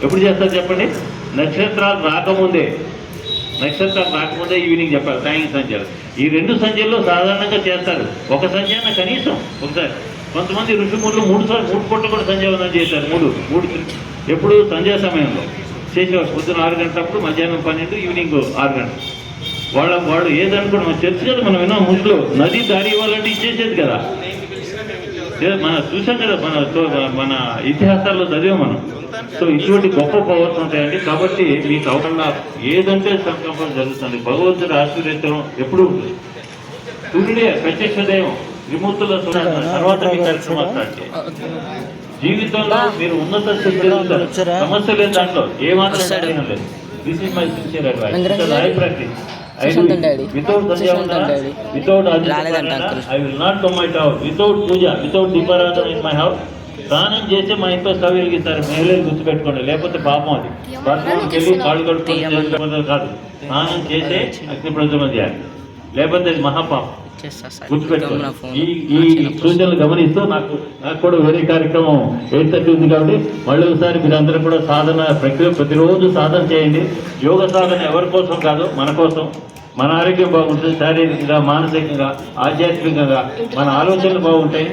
ఎప్పుడు చేస్తారు చెప్పండి? నక్షత్రాలు రాకముందే ఈవినింగ్ చెప్పాలి సాయం సంధ్యలు. ఈ 2 సంధ్యల్లో సాధారణంగా చేస్తారు. ఒక సంధ్య కనీసం ఒకసారి. కొంతమంది ఋషిములు 3 పూట కూడా సంధ్యావందనం చేశారు. మూడు ఎప్పుడు సంధ్యా సమయంలో చేసేవారు. పొద్దున 6 గంటలప్పుడు, మధ్యాహ్నం 12, ఈవినింగ్ 6 గంటలు. వాళ్ళు ఏదనుకోండి మన చర్చ కదా, మనం విన్నాం ముసులో నది దారి ఇవ్వాలంటే ఇచ్చేసేది కదా. మన చూసాం కదా, మన ఇతిహాసాల్లో చదివాం మనం. సో ఇటువంటి గొప్ప పవర్స్ ఉంటాయండి. కాబట్టి మీకు అవగాహన ఏదంటే సంకల్పం జరుగుతుంది. భగవంతుడి ఆశీర్వచనం ఎప్పుడు ఉంటుంది. సూర్యుడే ప్రత్యక్ష దైవం. విముక్తుల తర్వాత మీ కార్యక్రమాలు స్టార్ట్ చేయండి. జీవితంలో మీరు ఉన్నత స్థితి సమస్య లేదు, దాంట్లో ఏమాత్రం లేదు. This is my sincere advice. I practice. Without I will not come my house. Without puja, without Deeparajana in my house. స్నానం చేసి మా ఇంట్లో స్టవ్ వెలిగిస్తారు. మహిళలు గుర్తుపెట్టుకోండి, లేకపోతే పాపం అది. బాత్రూమ్కి వెళ్ళి కాళ్ళు కడుక్కోవడం కాదు, స్నానం చేసి అగ్ని ప్రజ్వలన చేయాలి, లేకపోతే అది మహాపాపం. గుర్తుపెట్టుకోండి. ఈ సూచనలు గమనిస్తూ నాకు కూడా వేరే కార్యక్రమం 8:30 ఉంది కాబట్టి మళ్ళీ ఒకసారి మీరందరూ కూడా సాధన ప్రక్రియ ప్రతిరోజు సాధన చేయండి. యోగ సాధన ఎవరి కోసం కాదు, మన కోసం. మన ఆరోగ్యం బాగుంటుంది, శారీరకంగా, మానసికంగా, ఆధ్యాత్మికంగా మన ఆలోచనలు బాగుంటాయి.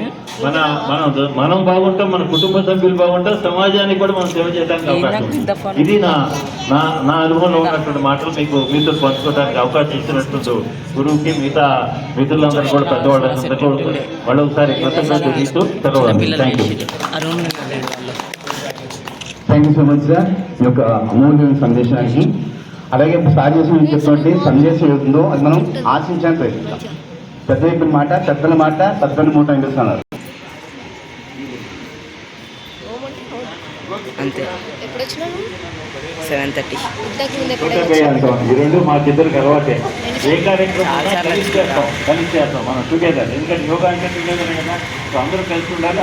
మనం బాగుంటాం, మన కుటుంబ సభ్యులు బాగుంటాం, సమాజానికి కూడా మనం సేవ చేయడానికి అవకాశం ఉంది. ఇది నా అనుభవంలో ఉన్నటువంటి మాటలు మీతో పంచుకోవడానికి అవకాశం ఇచ్చినట్టు గురువుకి, మిగతా మిత్రులందరూ కూడా పెద్దవాళ్ళందరూ వాళ్ళు ఒకసారి కృతజ్ఞతలు తీస్తూ తెలవాలి. Thank you so much sir, ఈ యొక్క అమూల్యమైన సందేశానికి. అలాగే స్టార్ట్ చేసిన చెప్పినట్టు సందేశం ఏతుందో అది మనం ఆశించడానికి ప్రయత్నిస్తాం. పెద్ద చెప్పిన మాట పెద్దల మాట పెద్దల మూట అనిపిస్తున్నారు. అంతే. 7:30. ఈ 2 మాకిద్దరికి అలవాటే. ఏ కార్యక్రమం కలిసి చేస్తాం మనం టుగెదర్. ఎందుకంటే యోగా అంటే టుగెదర్ కదా. సో అందరూ కలిసి ఉండాలి.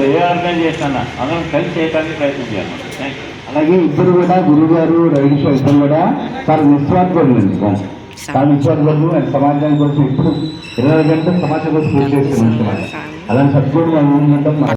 ఏ ఆర్గనైజేషన్ అందరం కలిసి చేయడానికి ప్రయత్నం చేయాలి. Thank you. అలాగే ఇద్దరు కూడా గురువు గారు, రవి ఇద్దరు కూడా చాలా నిస్వార్థపరులు. చాలా నిస్వార్థపరులు. అండ్ సమాజానికి కోసం ఇప్పుడు 24 గంటలు సమాజం కోసం పూర్తి చేస్తున్న అలాంటి సద్గుణం మనం